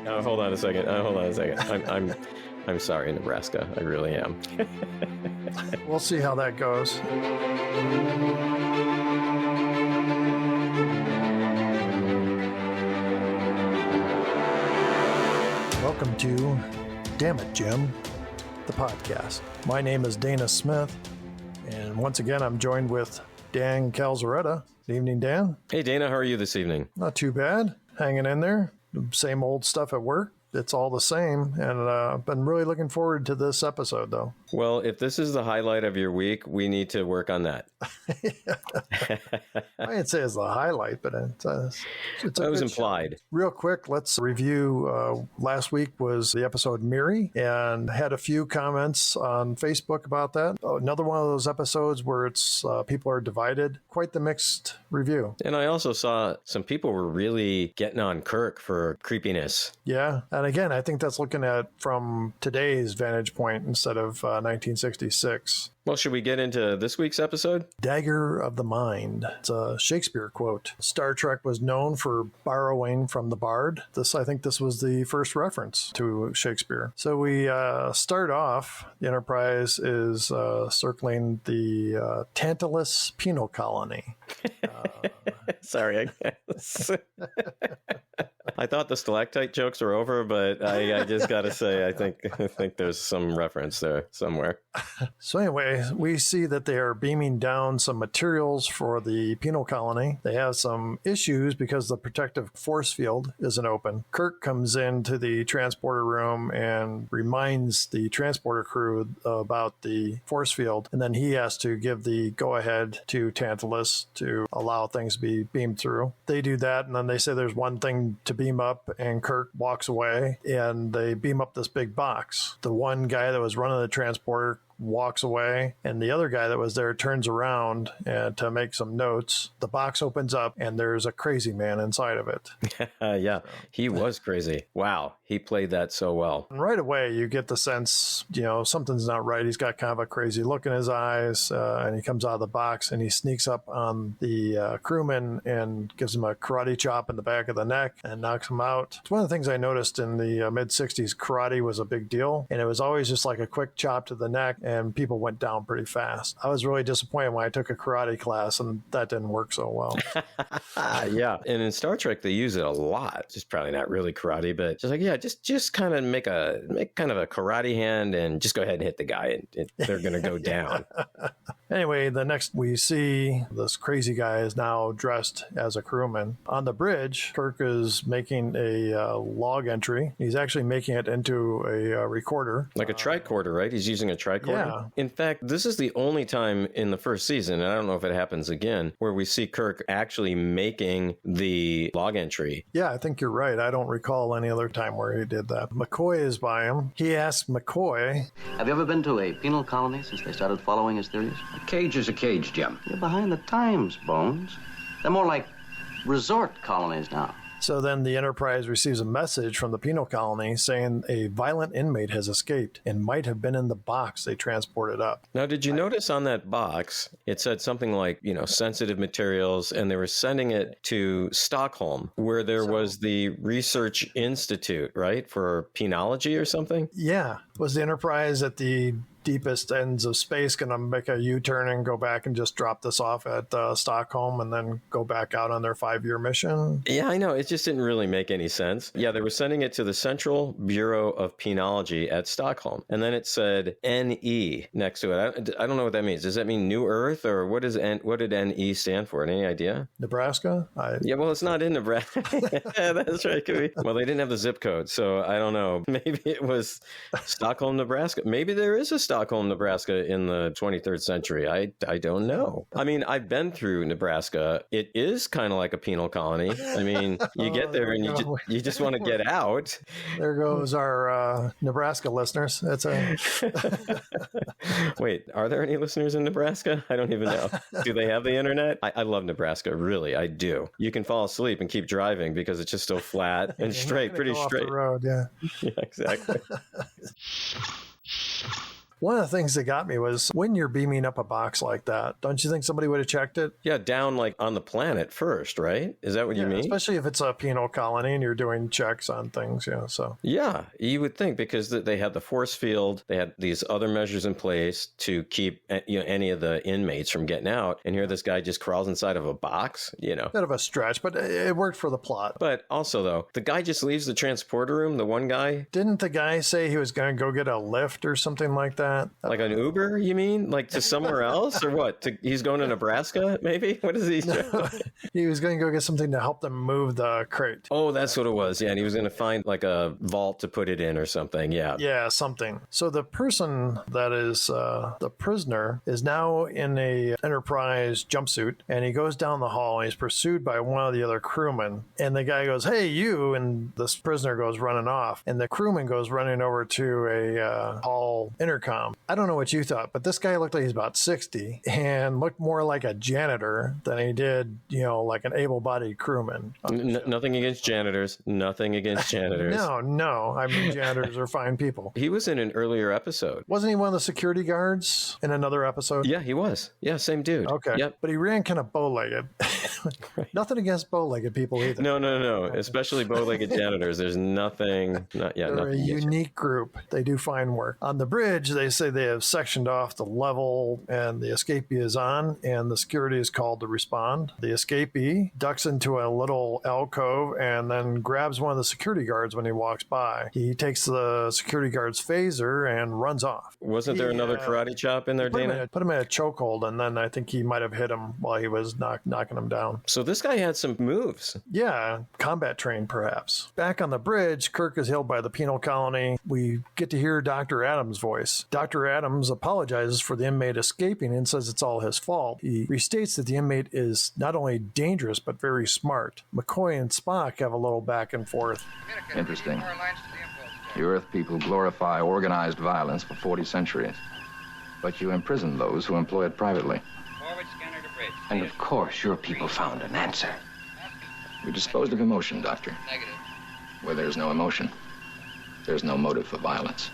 Hold on a second. I'm sorry, Nebraska. I really am. We'll see how that goes. Welcome to Damn It, Jim, the podcast. My name is Dana Smith, and once again, I'm joined with Dan Calzaretta. Good evening, Dan. Hey, Dana, how are you this evening? Not too bad. Hanging in there. Same old stuff at work. It's all the same, and I've been really looking forward to this episode, though. Well, if this is the highlight of your week, we need to work on that. I didn't say it's the highlight, but it's that was implied. Show. Real quick, let's review. Last week was the episode Miri, and had a few comments on Facebook about that. Another one of those episodes where it's people are divided. Quite the mixed review. And I also saw some people were really getting on Kirk for creepiness. Yeah. And again, I think that's looking at from today's vantage point instead of 1966. Well, should we get into this week's episode? Dagger of the Mind. It's a Shakespeare quote. Star Trek was known for borrowing from the Bard. I think this was the first reference to Shakespeare. So we start off, the Enterprise is circling the Tantalus penal colony. Sorry, I guess. I thought the stalactite jokes were over, but I just got to say, I think there's some reference there somewhere. So anyway, we see that they are beaming down some materials for the penal colony. They have some issues because the protective force field isn't open. Kirk comes into the transporter room and reminds the transporter crew about the force field, and then he has to give the go-ahead to Tantalus to allow things to be beamed through. They do that, and then they say there's one thing to beam up, and Kirk walks away, and they beam up this big box. The one guy that was running the transporter walks away, and the other guy that was there turns around to make some notes. The box opens up, and there's a crazy man inside of it. Yeah, he was crazy. Wow, he played that so well. And right away, you get the sense, something's not right. He's got kind of a crazy look in his eyes, and he comes out of the box, and he sneaks up on the crewman and gives him a karate chop in the back of the neck and knocks him out. It's one of the things I noticed in the mid-60s. Karate was a big deal, and it was always just like a quick chop to the neck, and people went down pretty fast. I was really disappointed when I took a karate class, and that didn't work so well. Yeah, and in Star Trek they use it a lot. Just probably not really karate, but just like just kind of make kind of a karate hand and just go ahead and hit the guy, and they're going to go down. Anyway, the next we see, this crazy guy is now dressed as a crewman. On the bridge, Kirk is making a log entry. He's actually making it into a recorder. Like a tricorder, right? He's using a tricorder? Yeah. In fact, this is the only time in the first season, and I don't know if it happens again, where we see Kirk actually making the log entry. Yeah, I think you're right. I don't recall any other time where he did that. McCoy is by him. He asks McCoy, have you ever been to a penal colony since they started following his theories? A cage is a cage, Jim. You're behind the times, Bones. They're more like resort colonies now. So then the Enterprise receives a message from the penal colony saying a violent inmate has escaped and might have been in the box they transported up. Now, did you notice on that box, it said something like, sensitive materials, and they were sending it to Stockholm, where there was the Research Institute, right, for penology or something? Yeah. Was the Enterprise at the deepest ends of space going to make a U-turn and go back and just drop this off at Stockholm and then go back out on their 5-year mission? Yeah, I know. It just didn't really make any sense. Yeah, they were sending it to the Central Bureau of Penology at Stockholm. And then it said NE next to it. I don't know what that means. Does that mean New Earth, or what did NE stand for? Any idea? Nebraska? Yeah, well, it's not in Nebraska. That's right. Well, they didn't have the zip code, so I don't know. Maybe it was Stockholm, Nebraska. Maybe there is a Stockholm, Nebraska in the 23rd century. I don't know. I mean, I've been through Nebraska. It is kind of like a penal colony. I mean, you get there and you just want to get out. There goes our Nebraska listeners. That's Wait, are there any listeners in Nebraska? I don't even know. Do they have the internet? I love Nebraska. Really, I do. You can fall asleep and keep driving because it's just so flat and straight, pretty straight. Off the road, yeah. Yeah, exactly. One of the things that got me was when you're beaming up a box like that, don't you think somebody would have checked it? Yeah, down like on the planet first, right? Is that what you mean? Especially if it's a penal colony and you're doing checks on things, so. Yeah, you would think, because they had the force field, they had these other measures in place to keep any of the inmates from getting out, and here this guy just crawls inside of a box, Bit of a stretch, but it worked for the plot. But also, though, the guy just leaves the transporter room, the one guy. Didn't the guy say he was going to go get a lift or something like that? Like an Uber, you mean? Like to somewhere else? Or what? He's going to Nebraska, maybe? What is he? He was going to go get something to help them move the crate. Oh, that's what it was. Yeah, and he was going to find like a vault to put it in or something. Yeah. Yeah, something. So the person that is the prisoner is now in a Enterprise jumpsuit, and he goes down the hall and he's pursued by one of the other crewmen. And the guy goes, "Hey, you!" And this prisoner goes running off, and the crewman goes running over to a hall intercom. I don't know what you thought, but this guy looked like he's about 60 and looked more like a janitor than he did, like an able-bodied crewman. Nothing against janitors. Nothing against janitors. No. I mean, janitors are fine people. He was in an earlier episode. Wasn't he one of the security guards in another episode? Yeah, he was. Yeah, same dude. Okay. Yep. But he ran kind of bow-legged. Nothing against bow-legged people either. No. Especially bow-legged janitors. There's nothing. They're a unique group. They do fine work. On the bridge, they say they have sectioned off the level and the escapee is on, and the security is called to respond. The escapee ducks into a little alcove and then grabs one of the security guards when he walks by. He takes the security guard's phaser and runs off. Wasn't there another karate chop in there, Dana? Put him in a chokehold, and then I think he might have hit him while he was knocking him down. So this guy had some moves. Yeah, combat trained perhaps. Back on the bridge, Kirk is held by the penal colony. We get to hear Dr. Adams' voice. Dr. Adams apologizes for the inmate escaping and says it's all his fault. He restates that the inmate is not only dangerous, but very smart. McCoy and Spock have a little back and forth. Interesting. You Earth people glorify organized violence for 40 centuries. But you imprison those who employ it privately. Forward scanner to bridge. And of course, your people found an answer. We disposed of emotion, Doctor. Negative. Where there's no emotion, there's no motive for violence.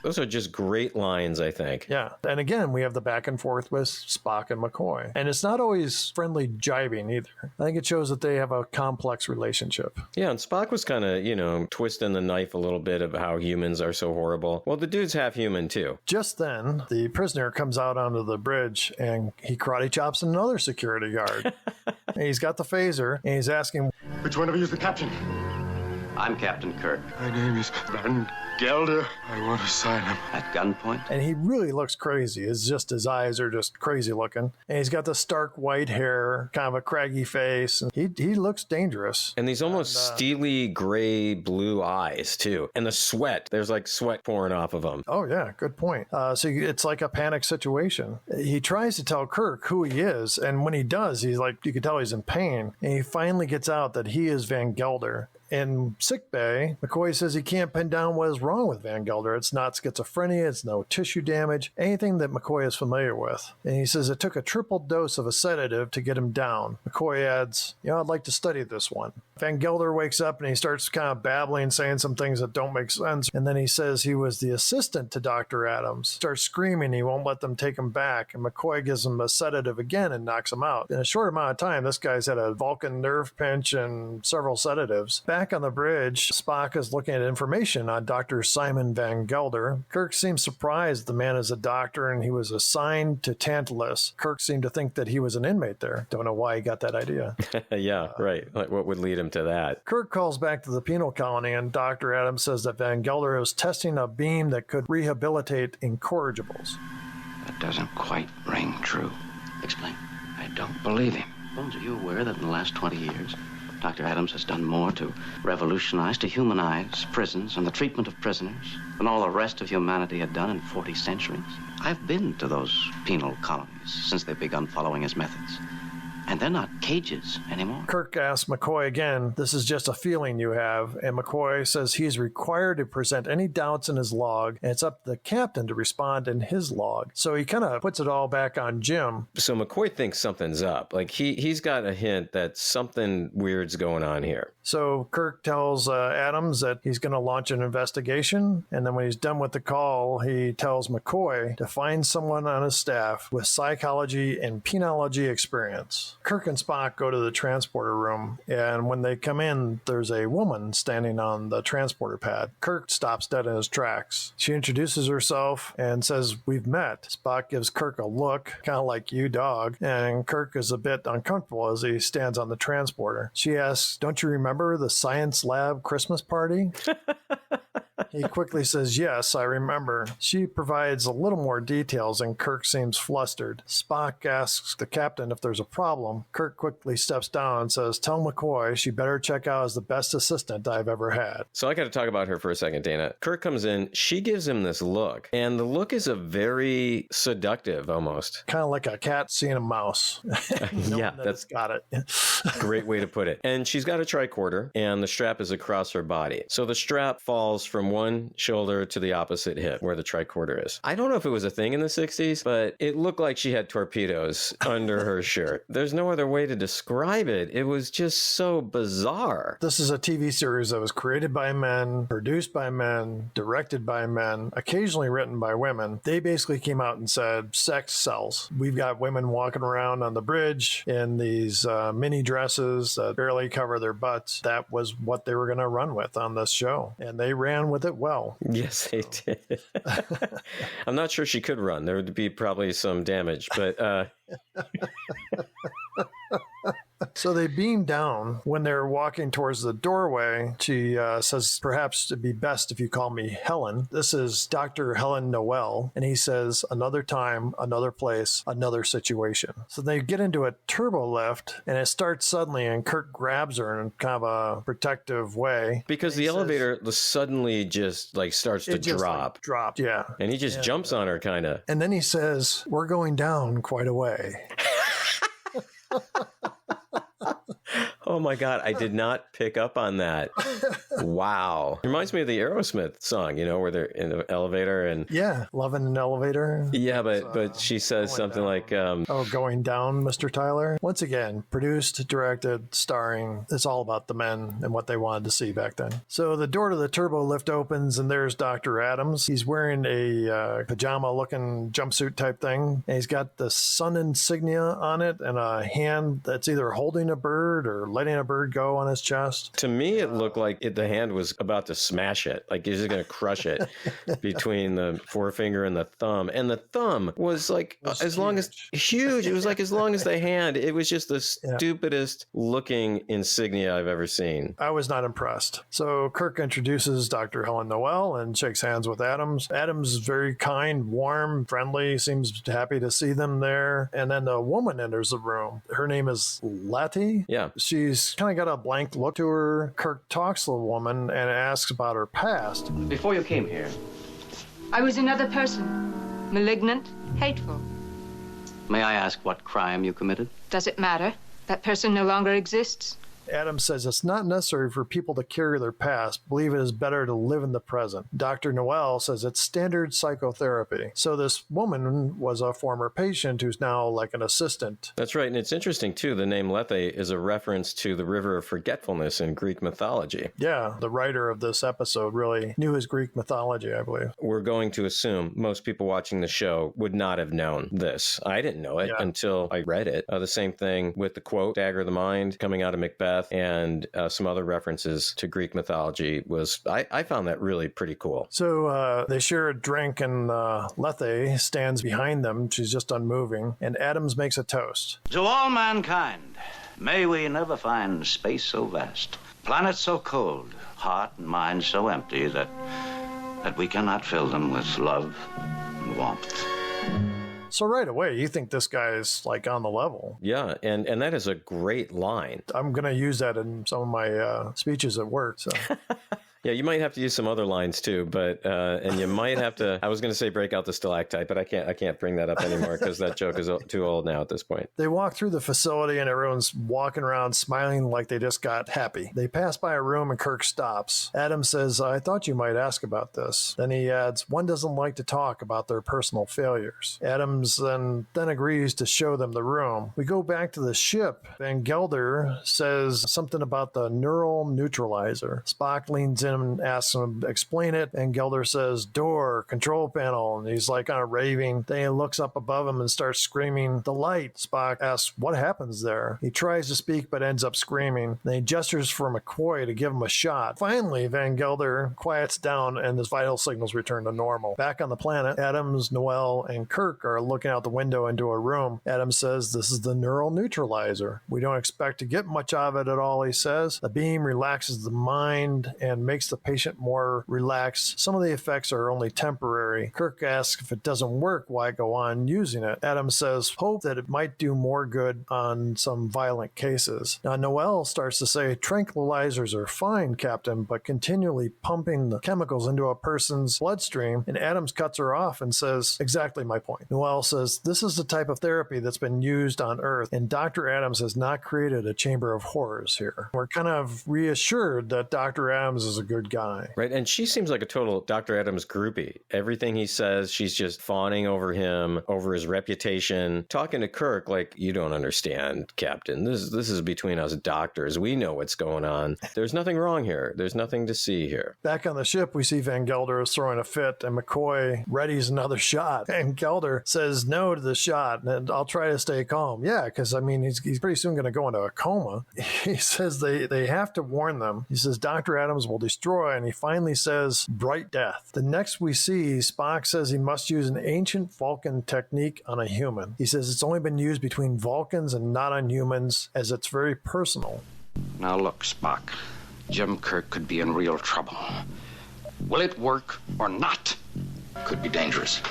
Those are just great lines, I think. Yeah. And again, we have the back and forth with Spock and McCoy. And it's not always friendly jibing either. I think it shows that they have a complex relationship. Yeah, and Spock was kind of, twisting the knife a little bit of how humans are so horrible. Well, the dude's half human, too. Just then, the prisoner comes out onto the bridge and he karate chops another security guard. And he's got the phaser and he's asking, "Which one of you is the captain?" I'm Captain Kirk. "My name is Van Gelder. I want asylum." At gunpoint? and he really looks crazy. It's just his eyes are just crazy looking. And he's got the stark white hair, kind of a craggy face. And he looks dangerous. And these almost steely gray blue eyes, too. And the sweat. There's like sweat pouring off of him. Oh, yeah, good point. So it's like a panic situation. He tries to tell Kirk who he is. And when he does, he's like, you can tell he's in pain. And he finally gets out that he is Van Gelder. In sickbay, McCoy says he can't pin down what is wrong with Van Gelder. It's not schizophrenia, it's no tissue damage, anything that McCoy is familiar with. And he says it took a triple dose of a sedative to get him down. McCoy adds, I'd like to study this one. Van Gelder wakes up and he starts kind of babbling, saying some things that don't make sense. And then he says he was the assistant to Dr. Adams. Starts screaming, he won't let them take him back. And McCoy gives him a sedative again and knocks him out. In a short amount of time, this guy's had a Vulcan nerve pinch and several sedatives. Back on the bridge, Spock is looking at information on Dr. Simon Van Gelder. Kirk seems surprised the man is a doctor and he was assigned to Tantalus. Kirk seemed to think that he was an inmate there. Don't know why he got that idea. Yeah, right. Like, what would lead him to that? Kirk calls back to the penal colony and Dr. Adams says that Van Gelder was testing a beam that could rehabilitate incorrigibles. That doesn't quite ring true. Explain. I don't believe him. Bones, are you aware that in the last 20 years, Dr. Adams has done more to revolutionize, to humanize prisons and the treatment of prisoners than all the rest of humanity had done in 40 centuries? I've been to those penal colonies since they've begun following his methods. And they're not cages anymore. Kirk asks McCoy again, this is just a feeling you have, and McCoy says he's required to present any doubts in his log, and it's up to the captain to respond in his log. So he kind of puts it all back on Jim. So McCoy thinks something's up. Like he's got a hint that something weird's going on here. So Kirk tells Adams that he's going to launch an investigation, and then when he's done with the call, he tells McCoy to find someone on his staff with psychology and penology experience. Kirk and Spock go to the transporter room, and when they come in, there's a woman standing on the transporter pad. Kirk stops dead in his tracks. She introduces herself and says, "We've met." Spock gives Kirk a look, kind of like, "You dog," and Kirk is a bit uncomfortable as he stands on the transporter. She asks, "Don't you remember the science lab Christmas party?" He quickly says, "Yes, I remember." She provides a little more details and Kirk seems flustered. Spock asks the captain if there's a problem. Kirk quickly steps down and says, "Tell McCoy she better check out as the best assistant I've ever had." So I got to talk about her for a second, Dana. Kirk comes in. She gives him this look, and the look is a very seductive almost. Kind of like a cat seeing a mouse. Yeah, that's got it. Great way to put it. And she's got a tricorder, and the strap is across her body. So the strap falls from one shoulder to the opposite hip where the tricorder is. I don't know if it was a thing in the 60s, but it looked like she had torpedoes under her shirt. There's no other way to describe it. It was just so bizarre. This is a TV series that was created by men, produced by men, directed by men, occasionally written by women. They basically came out and said, sex sells. We've got women walking around on the bridge in these mini dresses that barely cover their butts. That was what they were going to run with on this show. And they ran with it well. Yes, they did. I'm not sure she could run. There would be probably some damage, but... So they beam down. When they're walking towards the doorway, she says, "Perhaps it'd be best if you call me Helen." This is Dr. Helen Noel, and he says, "Another time, another place, another situation." So they get into a turbo lift, and it starts suddenly, and Kirk grabs her in kind of a protective way. Because the elevator suddenly just like starts to drop. Dropped, yeah. And he just jumps on her, kind of. And then he says, "We're going down quite a way." Oh my God, I did not pick up on that. Wow. Reminds me of the Aerosmith song, you know, where they're in the elevator and... Yeah, loving an elevator. Yeah, but she says something like... going down, Mr. Tyler. Once again, produced, directed, starring. It's all about the men and what they wanted to see back then. So the door to the turbo lift opens and there's Dr. Adams. He's wearing a pajama-looking jumpsuit type thing. And he's got the sun insignia on it and a hand that's either holding a bird or letting a bird go on his chest. To me, it looked like the hand was about to smash it. Like he's just going to crush it between the forefinger and the thumb. And the thumb was like huge. It was like as long as the hand. It was just the stupidest looking insignia I've ever seen. I was not impressed. So Kirk introduces Dr. Helen Noel and shakes hands with Adams. Adams is very kind, warm, friendly, seems happy to see them there. And then the woman enters the room. Her name is Letty. Yeah. She's kind of got a blank look to her. Kirk talks to the woman and asks about her past. Before you came here, I was another person. Malignant, hateful. may I ask what crime you committed? Does it matter? That person no longer exists. Adams says it's not necessary for people to carry their past. Believe it is better to live in the present. Dr. Noel says it's standard psychotherapy. So this woman was a former patient who's now like an assistant. That's right. And it's interesting, too. The name Lethe is a reference to the river of forgetfulness in Greek mythology. Yeah, the writer of this episode really knew his Greek mythology, I believe. We're going to assume most people watching the show would not have known this. I didn't know it until I read it. The same thing with the quote, Dagger of the Mind, coming out of Macbeth, and some other references to Greek mythology was, I found that really pretty cool. So they share a drink and Lethe stands behind them. She's just unmoving. And Adams makes a toast. To all mankind, may we never find space so vast, planets so cold, heart and mind so empty that we cannot fill them with love and warmth. So right away, you think this guy is like on the level. Yeah, and that is a great line. I'm going to use that in some of my speeches at work. So. Yeah, you might have to use some other lines too, but and you might have to. I was going to say break out the stalactite, but I can't bring that up anymore because that joke is too old now at this point. They walk through the facility and everyone's walking around smiling like they just got happy. They pass by a room and Kirk stops. Adams says, "I thought you might ask about this." Then he adds, "One doesn't like to talk about their personal failures." Adams then agrees to show them the room. We go back to the ship. Van Gelder says something about the neural neutralizer. Spock leans in and asks him to explain it, and Gelder says, "Door, control panel," and he's like kind of raving. Then he looks up above him and starts screaming, "The light!" Spock asks, "What happens there?" He tries to speak but ends up screaming. Then he gestures for McCoy to give him a shot. Finally, Van Gelder quiets down and his vital signals return to normal. Back on the planet, Adams, Noel, and Kirk are looking out the window into a room. Adams says, "This is the neural neutralizer. We don't expect to get much of it at all," he says. The beam relaxes the mind and makes the patient more relaxed. Some of the effects are only temporary. Kirk asks if it doesn't work, why go on using it? Adams says, "Hope that it might do more good on some violent cases." Now, Noel starts to say, "Tranquilizers are fine, Captain, but continually pumping the chemicals into a person's bloodstream," and Adams cuts her off and says, "Exactly my point." Noel says, "This is the type of therapy that's been used on Earth, and Dr. Adams has not created a chamber of horrors here." We're kind of reassured that Dr. Adams is a good guy. Right, and she seems like a total Dr. Adams groupie. Everything he says, she's just fawning over him, over his reputation, talking to Kirk like, "You don't understand, Captain. This is between us doctors. We know what's going on. There's nothing wrong here. There's nothing to see here." Back on the ship, we see Van Gelder is throwing a fit, and McCoy readies another shot. And Gelder says no to the shot, and "I'll try to stay calm." Yeah, because, I mean, he's pretty soon going to go into a coma. He says they have to warn them. He says Dr. Adams will destroy, and he finally says, "Bright death." The next we see, Spock says he must use an ancient Vulcan technique on a human. He says it's only been used between Vulcans and not on humans, as it's very personal. Now look, Spock. Jim Kirk could be in real trouble. Will it work or not? Could be dangerous.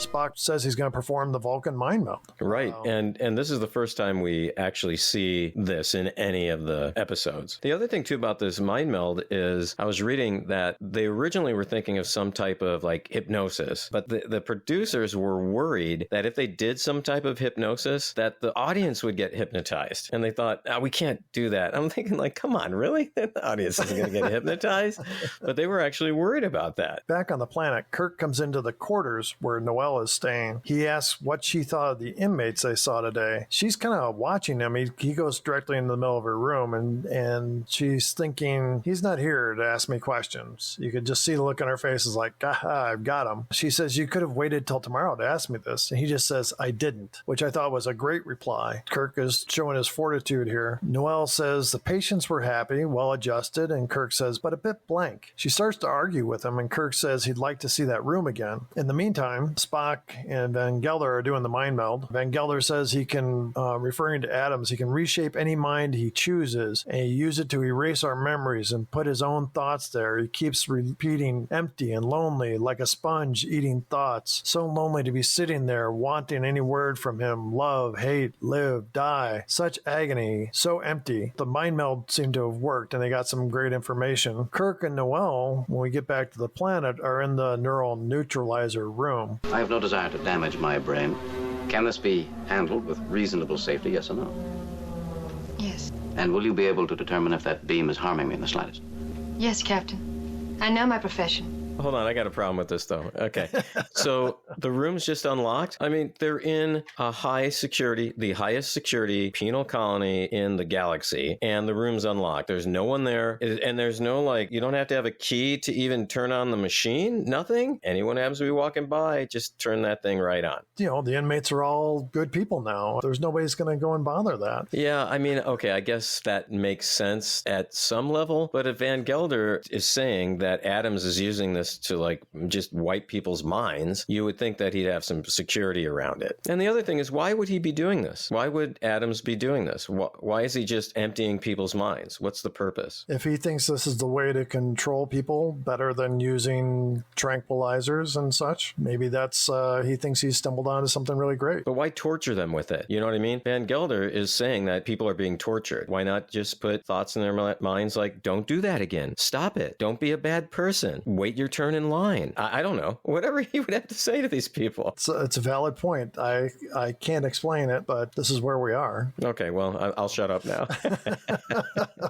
Spock says he's going to perform the Vulcan mind meld. Right. And this is the first time we actually see this in any of the episodes. The other thing, too, about this mind meld is I was reading that they originally were thinking of some type of like hypnosis, but the producers were worried that if they did some type of hypnosis, that the audience would get hypnotized. And they thought, we can't do that. I'm thinking like, come on, really? The audience isn't going to get hypnotized? But they were actually worried about that. Back on the planet, Kirk comes into the quarters where Noel is staying. He asks what she thought of the inmates they saw today. She's kind of watching him. He goes directly into the middle of her room, and she's thinking, he's not here to ask me questions. You could just see the look on her face is like, I've got him. She says, "You could have waited till tomorrow to ask me this." And he just says, "I didn't," which I thought was a great reply. Kirk is showing his fortitude here. Noel says the patients were happy, well adjusted, and Kirk says, but a bit blank. She starts to argue with him, and Kirk says he'd like to see that room again. In the meantime, Spock and Van Gelder are doing the mind meld. Van Gelder says he can, referring to Adams, he can reshape any mind he chooses, and he use it to erase our memories and put his own thoughts there. He keeps repeating, empty and lonely, like a sponge eating thoughts. So lonely to be sitting there, wanting any word from him. Love, hate, live, die. Such agony, so empty. The mind meld seemed to have worked, and they got some great information. Kirk and Noel, when we get back to the planet, are in the neural neutralizer room. I have no desire to damage my brain. Can this be handled with reasonable safety, yes or no? Yes. And will you be able to determine if that beam is harming me in the slightest? Yes, Captain. I know my profession. Hold on, I got a problem with this, though. Okay. So the room's just unlocked? I mean, they're in a the highest security penal colony in the galaxy, and the room's unlocked. There's no one there, and there's no, like, you don't have to have a key to even turn on the machine? Nothing? Anyone happens to be walking by, just turn that thing right on. You know, the inmates are all good people now. There's nobody's going to go and bother that. Yeah, I mean, okay, I guess that makes sense at some level, but if Van Gelder is saying that Adams is using this this to like just wipe people's minds, you would think that he'd have some security around it. And the other thing is, why would he be doing this? Why would Adams be doing this? Why is he just emptying people's minds? What's the purpose? If he thinks this is the way to control people better than using tranquilizers and such, maybe that's, he thinks he's stumbled onto something really great. But why torture them with it? You know what I mean? Van Gelder is saying that people are being tortured. Why not just put thoughts in their minds like, don't do that again. Stop it. Don't be a bad person. Wait your turn in line. I don't know. Whatever he would have to say to these people. It's a valid point. I can't explain it, but this is where we are. Okay, well, I'll shut up now.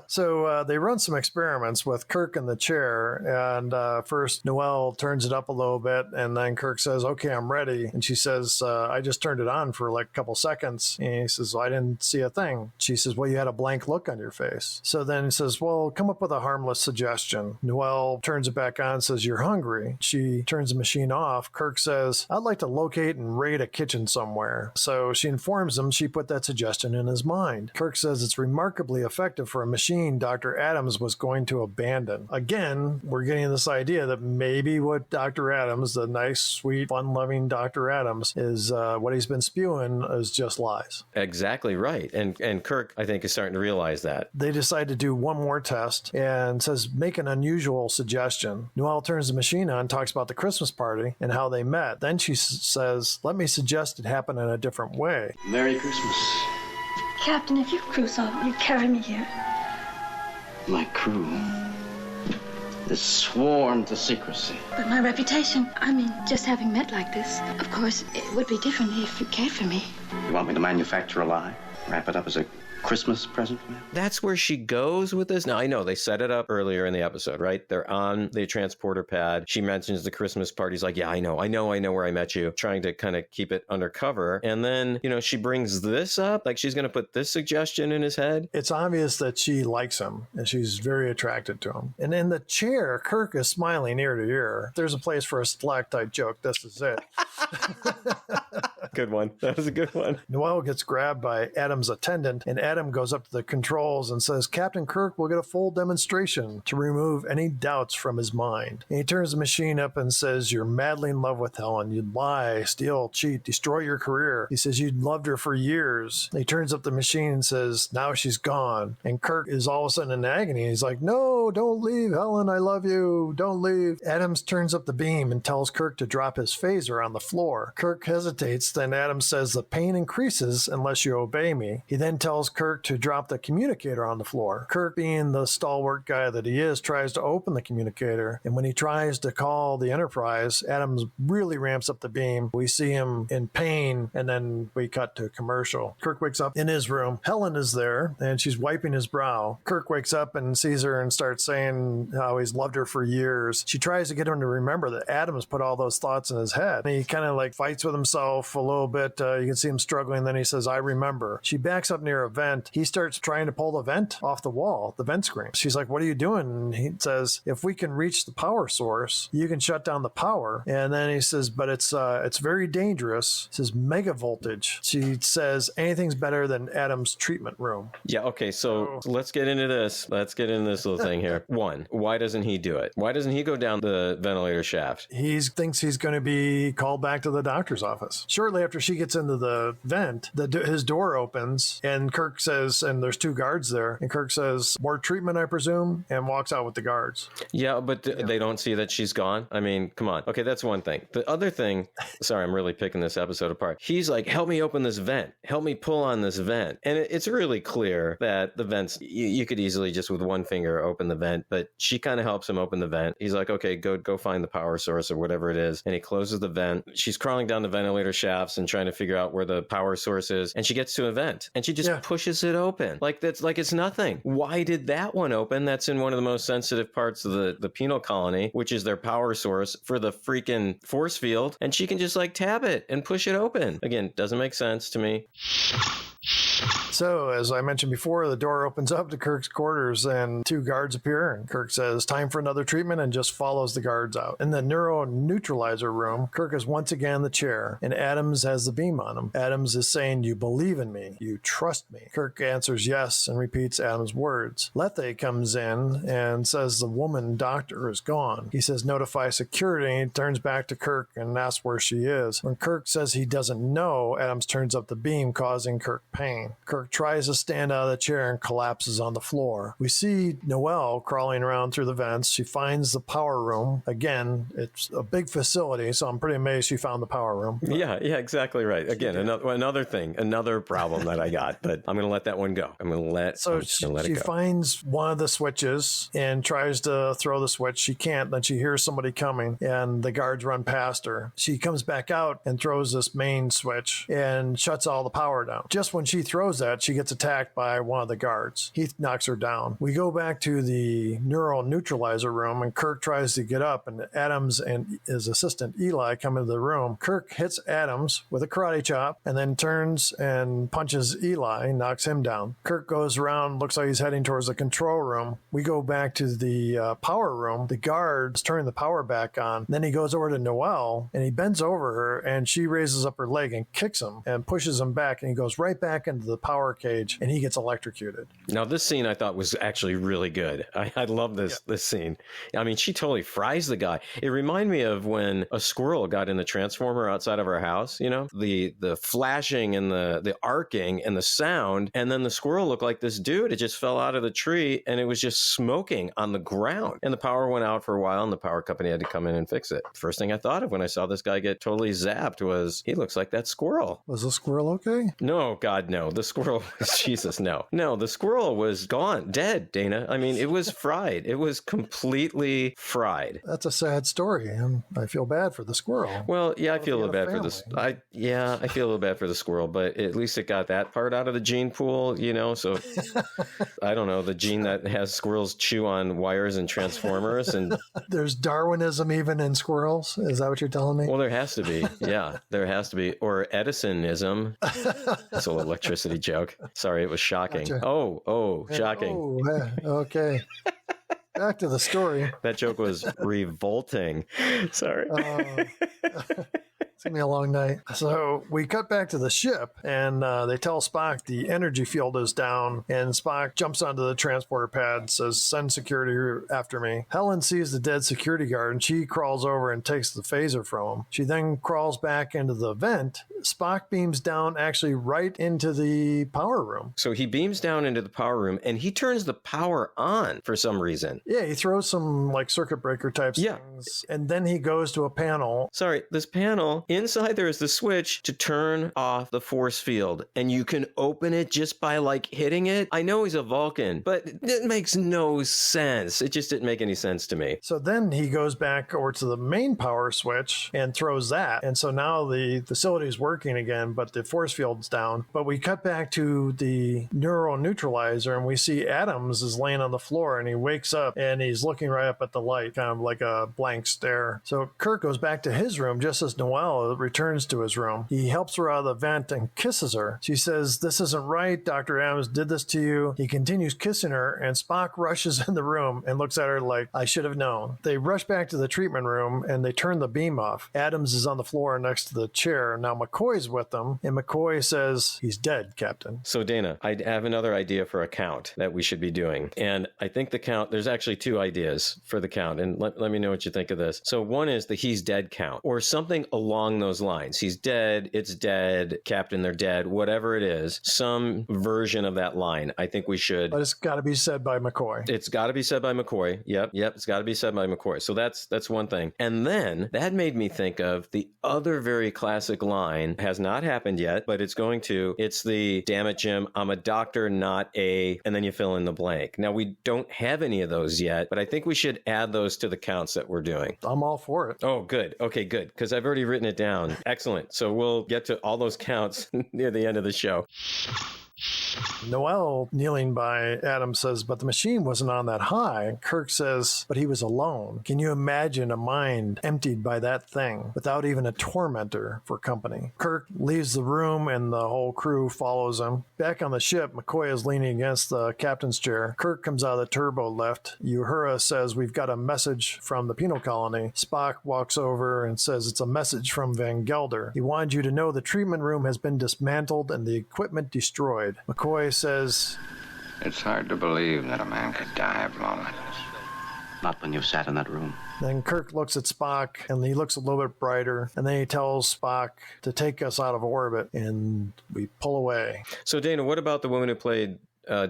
So they run some experiments with Kirk in the chair, and first Noelle turns it up a little bit, and then Kirk says, okay, I'm ready. And she says, I just turned it on for like a couple seconds. And he says, well, I didn't see a thing. She says, well, you had a blank look on your face. So then he says, well, come up with a harmless suggestion. Noelle turns it back on and says, you're hungry. She turns the machine off. Kirk says, I'd like to locate and raid a kitchen somewhere. So she informs him she put that suggestion in his mind. Kirk says it's remarkably effective for a machine Dr. Adams was going to abandon. Again, we're getting this idea that maybe what Dr. Adams, the nice, sweet, fun-loving Dr. Adams, is what he's been spewing is just lies. Exactly right. And Kirk, I think, is starting to realize that. They decide to do one more test and says, make an unusual suggestion. Noelle turns the machine on, talks about the Christmas party and how they met. Then she says, let me suggest it happen in a different way. Merry Christmas. Captain, if your crew's on, you carry me here. My crew is sworn to secrecy. But my reputation, just having met like this, of course, it would be different if you cared for me. You want me to manufacture a lie? Wrap it up as a Christmas present for you? That's where she goes with this. Now, I know they set it up earlier in the episode, right? They're on the transporter pad. She mentions the Christmas party. He's like, yeah, I know where I met you, trying to kind of keep it undercover. And then, she brings this up, like she's going to put this suggestion in his head. It's obvious that she likes him and she's very attracted to him. And in the chair, Kirk is smiling ear to ear. If there's a place for a stalactite joke, this is it. Good one. That was a good one. Noelle gets grabbed by Adam's attendant, and Adam goes up to the controls and says, Captain Kirk will get a full demonstration to remove any doubts from his mind. And he turns the machine up and says, you're madly in love with Helen. You'd lie, steal, cheat, destroy your career. He says, you'd loved her for years. And he turns up the machine and says, now she's gone. And Kirk is all of a sudden in agony. He's like, no, don't leave, Helen. I love you. Don't leave. Adams turns up the beam and tells Kirk to drop his phaser on the floor. Kirk hesitates. Then Adams says, the pain increases unless you obey me. He then tells Kirk to drop the communicator on the floor. Kirk, being the stalwart guy that he is, tries to open the communicator. And when he tries to call the Enterprise, Adams really ramps up the beam. We see him in pain, and then we cut to a commercial. Kirk wakes up in his room. Helen is there, and she's wiping his brow. Kirk wakes up and sees her and starts saying how he's loved her for years. She tries to get him to remember that Adams put all those thoughts in his head. And he kind of like fights with himself a little bit. You can see him struggling. Then he says, I remember. She backs up near a vent. He starts trying to pull the vent off the wall, the vent screen. She's like, what are you doing? And he says, if we can reach the power source, you can shut down the power. And then he says, but it's very dangerous. He says, mega voltage. She says, anything's better than Adam's treatment room. Yeah, okay, so let's get into this. Let's get into this little thing here. One, why doesn't he do it? Why doesn't he go down the ventilator shaft? He thinks he's going to be called back to the doctor's office. Shortly after she gets into the vent, his door opens, and Kirk says, and there's two guards there, and Kirk says, more treatment, I presume, and walks out with the guards. Yeah, but they don't see that she's gone? I mean, come on. Okay, that's one thing. The other thing, sorry, I'm really picking this episode apart. He's like, help me open this vent. Help me pull on this vent. And it's really clear that the vents, you could easily just with one finger open the vent, but she kind of helps him open the vent. He's like, okay, go find the power source or whatever it is. And he closes the vent. She's crawling down the ventilator shafts and trying to figure out where the power source is. And she gets to a vent and she just pushes it open. Like that's like it's nothing. Why did that one open? That's in one of the most sensitive parts of the penal colony, which is their power source for the freaking force field. And she can just like tab it and push it open. Again, doesn't make sense to me. So, as I mentioned before, the door opens up to Kirk's quarters and 2 guards appear. And Kirk says, time for another treatment, and just follows the guards out. In the neuroneutralizer room, Kirk is once again in the chair, and Adams has the beam on him. Adams is saying, you believe in me. You trust me. Kirk answers yes and repeats Adams' words. Lethe comes in and says the woman doctor is gone. He says, notify security, and he turns back to Kirk and asks where she is. When Kirk says he doesn't know, Adams turns up the beam, causing Kirk pain. Kirk tries to stand out of the chair and collapses on the floor. We see Noelle crawling around through the vents. She finds the power room. Again, it's a big facility, so I'm pretty amazed she found the power room. Yeah, exactly right. Again, another problem that I got, but I'm going to let that one go. I'm going to let it go. Finds one of the switches and tries to throw the switch. She can't. Then she hears somebody coming, and the guards run past her. She comes back out and throws this main switch and shuts all the power down. Just when she throws that, she gets attacked by one of the guards. He knocks her down. We go back to the neural neutralizer room, and Kirk tries to get up, and Adams and his assistant Eli come into the room. Kirk hits Adams with a karate chop and then turns and punches Eli, knocks him down. Kirk goes around, looks like he's heading towards the control room. We go back to the power room. The guards turn the power back on. Then he goes over to Noelle, and he bends over her, and she raises up her leg and kicks him and pushes him back, and he goes right back into the power cage, and he gets electrocuted. Now, this scene I thought was actually really good. I love this scene. I mean, she totally fries the guy. It reminded me of when a squirrel got in the transformer outside of our house, you know, the flashing and the arcing and the sound, and then the squirrel looked like this dude. It just fell out of the tree, and it was just smoking on the ground. And the power went out for a while, and the power company had to come in and fix it. First thing I thought of when I saw this guy get totally zapped was, he looks like that squirrel. Was the squirrel okay? No, God, no. The squirrel, Jesus, no. No, the squirrel was gone, dead, Dana. I mean, it was fried. It was completely fried. That's a sad story, and I feel bad for the squirrel. Well, yeah, I feel a little bad for this. I feel a little bad for the squirrel, but at least it got that part out of the gene pool, you know, so I don't know, the gene that has squirrels chew on wires and transformers. And there's Darwinism even in squirrels? Is that what you're telling me? Well, there has to be. Yeah, there has to be. Or Edisonism. That's a little electricity joke. Sorry, it was shocking. Gotcha. Oh, shocking. Oh, okay. Back to the story. That joke was revolting. Sorry. It's going to be a long night. So we cut back to the ship, and they tell Spock the energy field is down, and Spock jumps onto the transporter pad, says, send security after me. Helen sees the dead security guard, and she crawls over and takes the phaser from him. She then crawls back into the vent. Spock beams down actually right into the power room. So he beams down into the power room, and he turns the power on for some reason. Yeah, he throws some like circuit breaker type things, and then he goes to a panel. Sorry, this panel, inside there is the switch to turn off the force field, and you can open it just by like hitting it. I know he's a Vulcan, but it makes no sense. It just didn't make any sense to me. So then he goes back over to the main power switch and throws that. And so now the facility is working again, but the force field's down. But we cut back to the neural neutralizer, and we see Adams is laying on the floor, and he wakes up and he's looking right up at the light, kind of like a blank stare. So Kirk goes back to his room just as Noelle returns to his room. He helps her out of the vent and kisses her. She says, this isn't right. Dr. Adams did this to you. He continues kissing her, and Spock rushes in the room and looks at her like, I should have known. They rush back to the treatment room, and they turn the beam off. Adams is on the floor next to the chair. Now McCoy's with them, and McCoy says, he's dead, Captain. So Dana, I have another idea for a count that we should be doing. And I think the count, there's actually two ideas for the count, and let me know what you think of this. So one is the he's dead count, or something along those lines. He's dead, it's dead, Captain, they're dead, whatever it is, some version of that line. I think we should. But it's got to be said by McCoy. It's got to be said by McCoy. Yep, it's got to be said by McCoy. So that's one thing. And then that made me think of the other very classic line, has not happened yet, but it's going to. It's the, damn it, Jim, I'm a doctor, not a, and then you fill in the blank. Now, we don't have any of those yet, but I think we should add those to the counts that we're doing. I'm all for it. Oh, good. Okay, good. Because I've already written it down. Excellent. So we'll get to all those counts near the end of the show. Noel, kneeling by Adam, says, but the machine wasn't on that high. Kirk says, but he was alone. Can you imagine a mind emptied by that thing without even a tormentor for company? Kirk leaves the room and the whole crew follows him. Back on the ship, McCoy is leaning against the captain's chair. Kirk comes out of the turbo lift. Uhura says, we've got a message from the penal colony. Spock walks over and says, it's a message from Van Gelder. He wanted you to know the treatment room has been dismantled and the equipment destroyed. McCoy says, It's hard to believe that a man could die of loneliness. Not when you sat in that room. Then Kirk looks at Spock, and he looks a little bit brighter, and then he tells Spock to take us out of orbit, and we pull away. So, Dana, what about the woman who played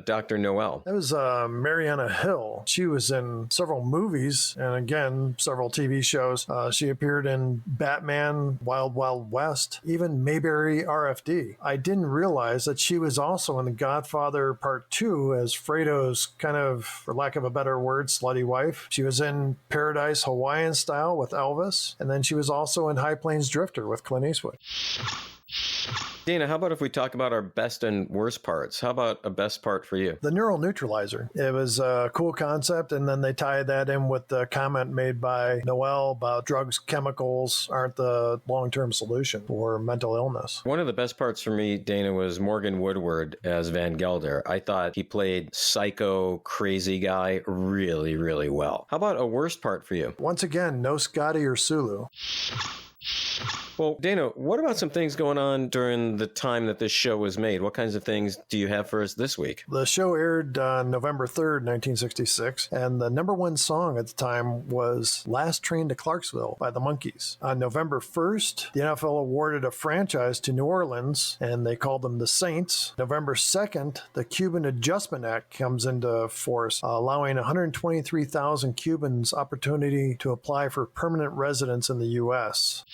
Dr. Noel? That was Mariana Hill. She was in several movies and, again, several TV shows. She appeared in Batman, Wild Wild West, even Mayberry RFD. I didn't realize that she was also in The Godfather Part 2 as Fredo's kind of, for lack of a better word, slutty wife. She was in Paradise Hawaiian Style with Elvis, and then she was also in High Plains Drifter with Clint Eastwood. Dana, how about if we talk about our best and worst parts? How about a best part for you? The neural neutralizer. It was a cool concept, and then they tied that in with the comment made by Noel about drugs, chemicals aren't the long-term solution for mental illness. One of the best parts for me, Dana, was Morgan Woodward as Van Gelder. I thought he played psycho, crazy guy really, really well. How about a worst part for you? Once again, no Scotty or Sulu. Well, Dana, what about some things going on during the time that this show was made? What kinds of things do you have for us this week? The show aired on November 3rd, 1966, and the number one song at the time was Last Train to Clarksville by the Monkees. On November 1st, the NFL awarded a franchise to New Orleans, and they called them the Saints. November 2nd, the Cuban Adjustment Act comes into force, allowing 123,000 Cubans opportunity to apply for permanent residence in the U.S.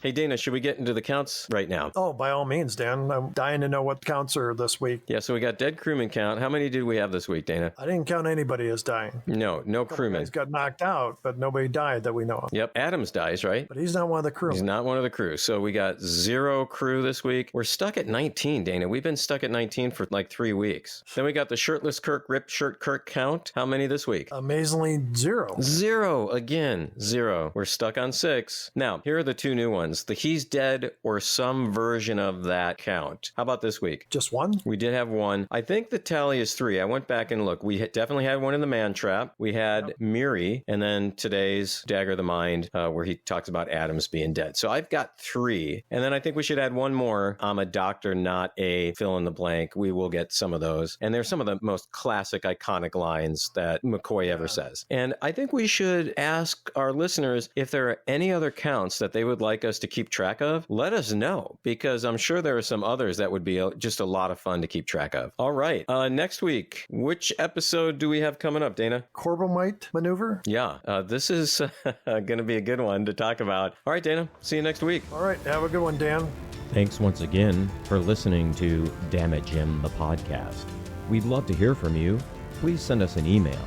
Hey, Dana, should we get into the counts right now? Oh, by all means, Dan. I'm dying to know what counts are this week. Yeah, so we got dead crewman count. How many did we have this week, Dana? I didn't count anybody as dying. No crewmen. Guys got knocked out, but nobody died that we know of. Yep, Adams dies, right? But he's not one of the crew. He's not one of the crew. So we got 0 crew this week. We're stuck at 19, Dana. We've been stuck at 19 for like 3 weeks. Then we got the shirtless Kirk, ripped shirt Kirk count. How many this week? Amazingly, 0. 0 again. 0. We're stuck on 6. Now, here are the 2 new ones. The He's Dead or some version of that count. How about this week? Just 1? We did have 1. I think the tally is 3. I went back and looked. We definitely had one in the man trap. We had Miri, and then today's Dagger the Mind, where he talks about Adams being dead. So I've got 3. And then I think we should add one more. I'm a doctor, not a fill in the blank. We will get some of those. And they're some of the most classic, iconic lines that McCoy ever says. And I think we should ask our listeners if there are any other counts that they would like us to keep track of. Let us know, because I'm sure there are some others that would be just a lot of fun to keep track of. All right. Next week, which episode do we have coming up, Dana? Corbomite maneuver? Yeah, this is going to be a good one to talk about. All right, Dana. See you next week. All right. Have a good one, Dan. Thanks once again for listening to Damn It Jim, the podcast. We'd love to hear from you. Please send us an email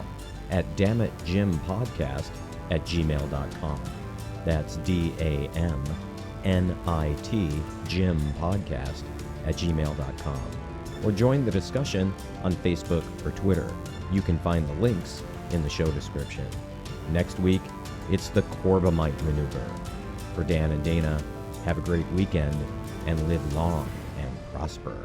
at damnitjimpodcast@gmail.com. That's DAMNIT Jim Podcast @gmail.com. Or join the discussion on Facebook or Twitter. You can find the links in the show description. Next week, it's the Corbomite maneuver. For Dan and Dana, have a great weekend and live long and prosper.